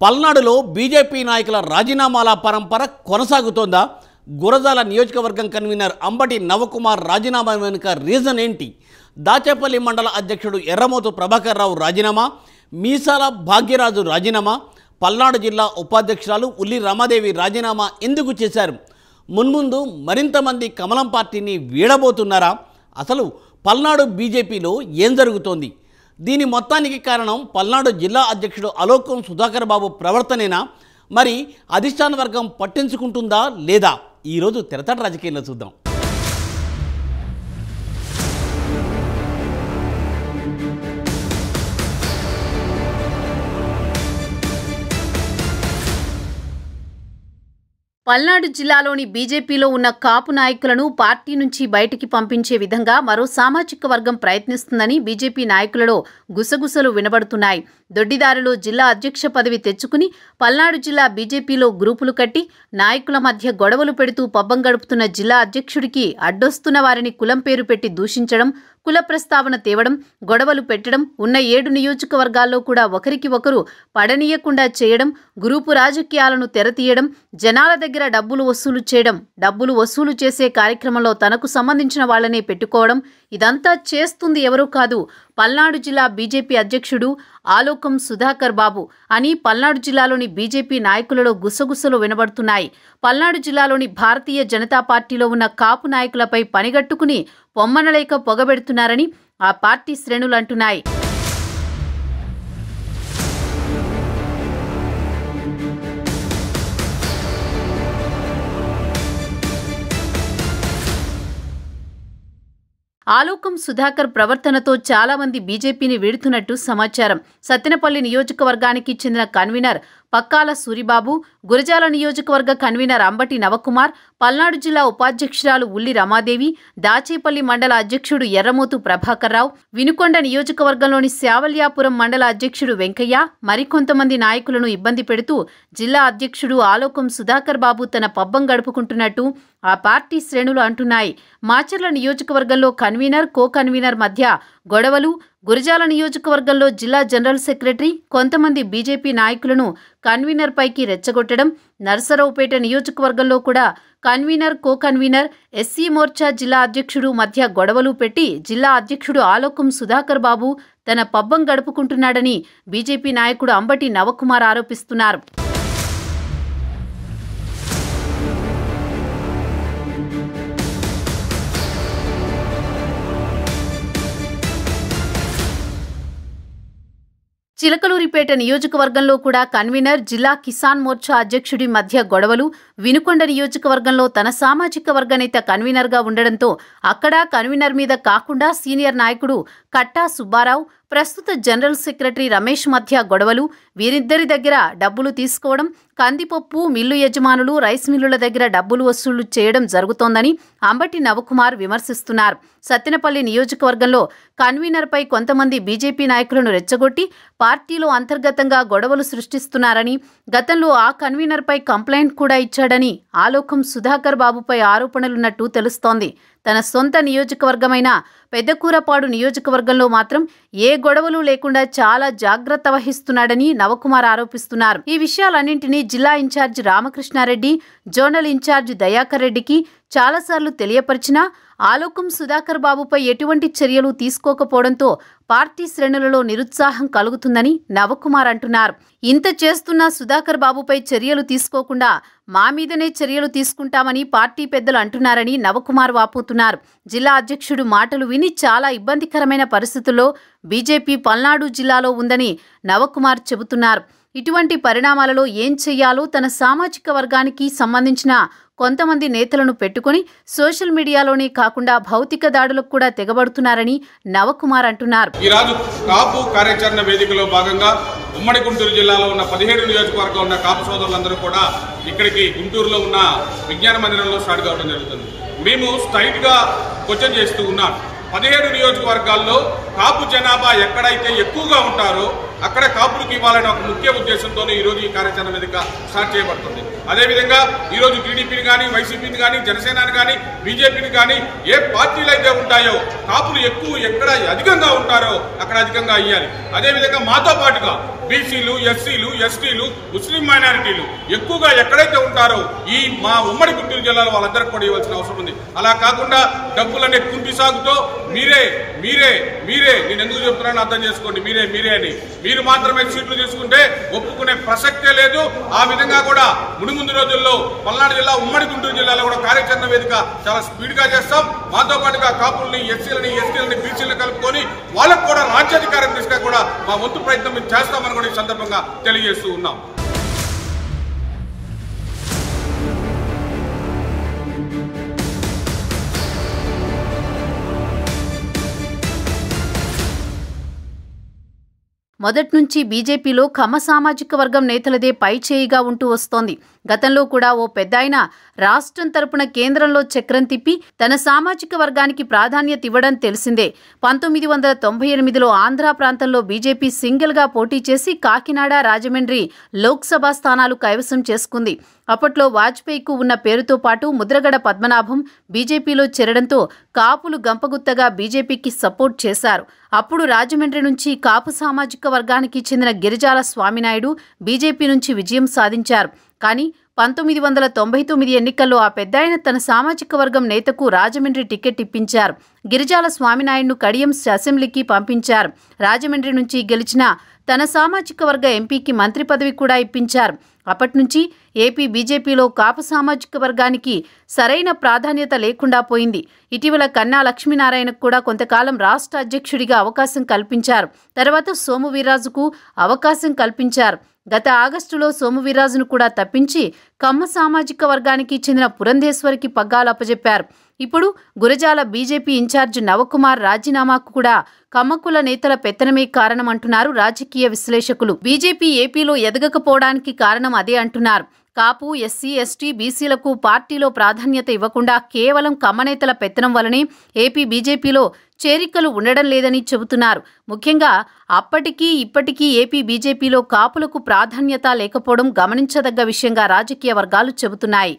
పల్నాడులో బీజేపీ నాయకుల రాజీనామాల పరంపర కొనసాగుతోందా? గురజాల నియోజకవర్గం కన్వీనర్ అంబటి నవకుమార్ రాజీనామా వెనుక రీజన్ ఏంటి? దాచేపల్లి మండల అధ్యక్షుడు ఎర్రమోతు ప్రభాకర్ రావు రాజీనామా, మీసాల భాగ్యరాజు రాజీనామా, పల్నాడు జిల్లా ఉపాధ్యక్షురాలు ఉల్లి రమాదేవి రాజీనామా ఎందుకు చేశారు? మున్ముందు మరింత మంది కమలం పార్టీని వీడబోతున్నారా? అసలు పల్నాడు బీజేపీలో ఏం జరుగుతోంది? దీని మొత్తానికి కారణం పల్నాడు జిల్లా అధ్యక్షుడు అలోకం సుధాకర్ బాబు ప్రవర్తనేనా? మరి అధిష్టాన వర్గం పట్టించుకుంటుందా లేదా? ఈరోజు తెరతట రాజకీయంలో చూద్దాం. పల్నాడు జిల్లాలోని బీజేపీలో ఉన్న కాపు నాయకులను పార్టీ నుంచి బయటికి పంపించే విధంగా మరో సామాజిక వర్గం ప్రయత్నిస్తుందని బీజేపీ నాయకులలో గుసగుసలు వినబడుతున్నాయి. దొడ్డిదారిలో జిల్లా అధ్యక్ష పదవి తెచ్చుకుని పల్నాడు జిల్లా బీజేపీలో గ్రూపులు కట్టి నాయకుల మధ్య గొడవలు పెడుతూ పబ్బం గడుపుతున్న జిల్లా అధ్యక్షుడికి అడ్డొస్తున్న వారిని కులం పేరు పెట్టి దూషించడం, కుల ప్రస్తావన తేవడం, గొడవలు పెట్టడం, ఉన్న 7 నియోజకవర్గాల్లో కూడా ఒకరికి ఒకరు పడనీయకుండా చేయడం, గ్రూపు రాజకీయాలను తెరతీయడం, జనాల దగ్గర డబ్బులు వసూలు చేయడం, డబ్బులు వసూలు చేసే కార్యక్రమంలో తనకు సంబంధించిన వాళ్లనే పెట్టుకోవడం, ఇదంతా చేస్తుంది ఎవరూ కాదు, పల్నాడు జిల్లా బీజేపీ అధ్యక్షుడు ఆలోకం సుధాకర్ బాబు అని పల్నాడు జిల్లాలోని బీజేపీ నాయకులలో గుసగుసలు వినబడుతున్నాయి. పల్నాడు జిల్లాలోని భారతీయ జనతా పార్టీలో ఉన్న కాపు నాయకులపై పనిగట్టుకుని పొమ్మనలేక పొగబెడుతున్నారని ఆ పార్టీ శ్రేణులు అంటున్నాయి. ఆలోకం సుధాకర్ ప్రవర్తనతో చాలా మంది బీజేపీని వీడుతున్నట్టు సమాచారం. సత్తెనపల్లి నియోజకవర్గానికి చెందిన కన్వీనర్ పక్కాల సూరిబాబు, గురజాల నియోజకవర్గ కన్వీనర్ అంబటి నవకుమార్, పల్నాడు జిల్లా ఉపాధ్యక్షురాలు ఉల్లి రమాదేవి, దాచేపల్లి మండల అధ్యక్షుడు ఎర్రమోతు ప్రభాకర్ రావు, వినుకొండ నియోజకవర్గంలోని శావల్యాపురం మండల అధ్యక్షుడు వెంకయ్య మరికొంతమంది నాయకులను ఇబ్బంది పెడుతూ జిల్లా అధ్యక్షుడు ఆలోకం సుధాకర్ బాబు తన పబ్బం గడుపుకుంటున్నట్టు ఆ పార్టీ శ్రేణులు అంటున్నాయి. మాచర్ల నియోజకవర్గంలో కన్వీనర్, కో కన్వీనర్ మధ్య గొడవలు, గురజాల నియోజకవర్గంలో జిల్లా జనరల్ సెక్రటరీ కొంతమంది బీజేపీ నాయకులను కన్వీనర్ పైకి రెచ్చగొట్టడం, నరసరావుపేట నియోజకవర్గంలో కూడా convener, co convener, SC Morcha జిల్లా అధ్యక్షుడు మధ్య గొడవలు పెట్టి జిల్లా అధ్యక్షుడు ఆలోకం సుధాకర్ బాబు తన పబ్బం గడుపుకుంటున్నాడని బీజేపీ నాయకుడు అంబటి నవకుమార్ ఆరోపిస్తున్నారు. చిలకలూరిపేట నియోజకవర్గంలో కూడా కన్వీనర్, జిల్లా కిసాన్ మోర్చా అధ్యక్షుడి మధ్య గొడవలు, వినుకొండ నియోజకవర్గంలో తన సామాజిక వర్గ నేత కన్వీనర్గా ఉండడంతో అక్కడ కన్వీనర్ మీద కాకుండా సీనియర్ నాయకుడు కట్టా సుబ్బారావు, ప్రస్తుత జనరల్ సెక్రటరీ రమేష్ మధ్య గొడవలు, వీరిద్దరి దగ్గర డబ్బులు తీసుకోవడం, కందిపప్పు మిల్లు యజమానులు, రైస్ మిల్లుల దగ్గర డబ్బులు వసూలు చేయడం జరుగుతోందని అంబటి నవకుమార్ విమర్శిస్తున్నారు. సత్తెనపల్లి నియోజకవర్గంలో కన్వీనర్పై కొంతమంది బీజేపీ నాయకులను రెచ్చగొట్టి పార్టీలో అంతర్గతంగా గొడవలు సృష్టిస్తున్నారని, గతంలో ఆ కన్వీనర్పై కంప్లైంట్ కూడా ఇచ్చాడని ఆలోకం సుధాకర్ బాబుపై ఆరోపణలున్నట్టు తెలుస్తోంది. తన సొంత నియోజకవర్గమైన పెద్దకూరపాడు నియోజకవర్గంలో మాత్రం ఏ గొడవలు లేకుండా చాలా జాగ్రత్త వహిస్తున్నాడని నవకుమార్ ఆరోపిస్తున్నారు. ఈ విషయాలన్నింటినీ జిల్లా incharge Ramakrishna Reddy, zonal incharge Dayakar రెడ్డికి చాలాసార్లు తెలియపరిచినా ఆలోకం సుధాకర్ బాబుపై ఎటువంటి చర్యలు తీసుకోకపోవడంతో పార్టీ శ్రేణులలో నిరుత్సాహం కలుగుతుందని నవకుమార్ అంటున్నారు. ఇంత చేస్తున్న సుధాకర్ బాబుపై చర్యలు తీసుకోకుండా మా మీదనే చర్యలు తీసుకుంటామని పార్టీ పెద్దలు అంటున్నారని నవకుమార్ వాపోతున్నారు. జిల్లా అధ్యక్షుడు మాటలు విని చాలా ఇబ్బందికరమైన పరిస్థితుల్లో బీజేపీ పల్నాడు జిల్లాలో ఉందని నవకుమార్ చెబుతున్నారు. ఇటువంటి పరిణామాలలో ఏం చెయ్యాలో తన సామాజిక వర్గానికి సంబంధించిన కొంతమంది నేతలను పెట్టుకుని సోషల్ మీడియాలోనే కాకుండా భౌతిక దాడులకు కూడా తెగబడుతున్నారని నవకుమార్ అంటున్నారు. ఈ రోజు కాపు కార్యాచరణ వేదికలో భాగంగా ఉమ్మడి గుంటూరు జిల్లాలో ఉన్న 17 నియోజకవర్గం ఉన్న కాపు సోదరులందరూ కూడా ఇక్కడికి గుంటూరులో ఉన్న విజ్ఞాన మందిరంలో స్టార్ట్ కావడం జరుగుతుంది. మేము స్ట్రైట్గా క్వశ్చన్ చేస్తూ ఉన్నాం. 17 నియోజకవర్గాల్లో కాపు జనాభా ఎక్కడైతే ఎక్కువగా ఉంటారో అక్కడ కాపులకు ఇవ్వాలనే ఒక ముఖ్య ఉద్దేశంతో ఈరోజు ఈ కార్యాచరణ వేదిక స్టార్ట్ చేయబడుతుంది. అదేవిధంగా ఈరోజు టీడీపీని కానీ, వైసీపీని కానీ, జనసేనని కానీ, బీజేపీని కానీ ఏ పార్టీలు అయితే ఉంటాయో కాపులు ఎక్కువ ఎక్కడ అధికంగా ఉంటారో అక్కడ అధికంగా ఇవ్వాలి. అదేవిధంగా మాతో పాటుగా బీసీలు, ఎస్సీలు, ఎస్టీలు, ముస్లిం మైనారిటీలు ఎక్కువగా ఎక్కడైతే ఉంటారో ఈ మా ఉమ్మడి గుంటూరు జిల్లాలో వాళ్ళందరికీ కూడా ఇవ్వాల్సిన అవసరం ఉంది. అలా కాకుండా డబ్బులనే కుంటి సాగుతో మీరే మీరే మీరే నేను ఎందుకు చెప్తున్నాను అర్థం చేసుకోండి. మీరే మీరే అని మీరు మాత్రమే సీట్లు తీసుకుంటే ఒప్పుకునే ప్రసక్తే లేదు. ఆ విధంగా కూడా ముందు రోజుల్లో పల్నాడు జిల్లా, ఉమ్మడి గుంటూరు జిల్లాలో కూడా కార్యాచరణ వేదిక చాలా స్పీడ్గా చేస్తాం. మాతో పాటుగా కాపుల్ని, ఎస్సీలని, ఎస్టీలని, బీసీలను కలుపుకొని వాళ్ళకు కూడా రాజ్యాధికారం తీసుకా కూడా మా వంతు ప్రయత్నం మేము చేస్తామని కూడా ఈ సందర్భంగా తెలియజేస్తూ ఉన్నాం. మొదట్నుంచి బీజేపీలో కమ్మ సామాజిక వర్గం నేతలదే పై చేయిగా ఉంటూ వస్తోంది. గతంలో కూడా ఓ పెద్దాయన రాష్ట్రం తరపున కేంద్రంలో చక్రం తిప్పి తన సామాజిక వర్గానికి ప్రాధాన్యత ఇవ్వడం తెలిసిందే. 1998లో ఆంధ్ర ప్రాంతంలో బీజేపీ సింగిల్గా పోటీ చేసి కాకినాడ, రాజమండ్రి లోక్సభ స్థానాలు కైవసం చేసుకుంది. అప్పట్లో వాజ్పేయికు ఉన్న పేరుతో పాటు ముద్రగడ పద్మనాభం బీజేపీలో చేరడంతో కాపులు గంపగుత్తగా బీజేపీకి సపోర్ట్ చేశారు. అప్పుడు రాజమండ్రి నుంచి కాపు సామాజిక వర్గానికి చెందిన గిరిజాల స్వామినాయుడు బీజేపీ నుంచి విజయం సాధించారు. కానీ 1999 ఎన్నికల్లో ఆ పెద్దాయన తన సామాజిక వర్గం నేతకు రాజమండ్రి టికెట్ ఇప్పించారు. గిరిజాల స్వామినాయుడును కడియం అసెంబ్లీకి పంపించారు. రాజమండ్రి నుంచి గెలిచిన తన సామాజిక వర్గ ఎంపీకి మంత్రి పదవి కూడా ఇప్పించారు. అప్పట్నుంచి ఏపీ బీజేపీలో కాపు సామాజిక వర్గానికి సరైన ప్రాధాన్యత లేకుండా పోయింది. ఇటీవల కన్నా లక్ష్మీనారాయణకు కూడా కొంతకాలం రాష్ట్ర అధ్యక్షుడిగా అవకాశం కల్పించారు. తర్వాత సోము వీర్రాజుకు అవకాశం కల్పించారు. గత ఆగస్టులో సోము వీర్రాజును కూడా తప్పించి కమ్మ సామాజిక వర్గానికి చెందిన పురంధేశ్వరికి పగ్గాలు అప్పజెప్పారు. ఇప్పుడు గురజాల బీజేపీ ఇన్ఛార్జ్ నవకుమార్ రాజీనామాకు కూడా కమ్మకుల నేతల పెత్తనమే కారణమంటున్నారు రాజకీయ విశ్లేషకులు. బీజేపీ ఏపీలో ఎదగకపోవడానికి కారణం అదే అంటున్నారు. కాపు, ఎస్సీ, ఎస్టీ, బీసీలకు పార్టీలో ప్రాధాన్యత ఇవ్వకుండా కేవలం కమ్మనేతల పెత్తనం వల్లనే ఏపీ బీజేపీలో చేరికలు ఉండడం లేదని చెబుతున్నారు. ముఖ్యంగా అప్పటికీ ఇప్పటికీ ఏపీ బీజేపీలో కాపులకు ప్రాధాన్యత లేకపోవడం గమనించదగ్గ విషయంగా రాజకీయ వర్గాలు చెబుతున్నాయి.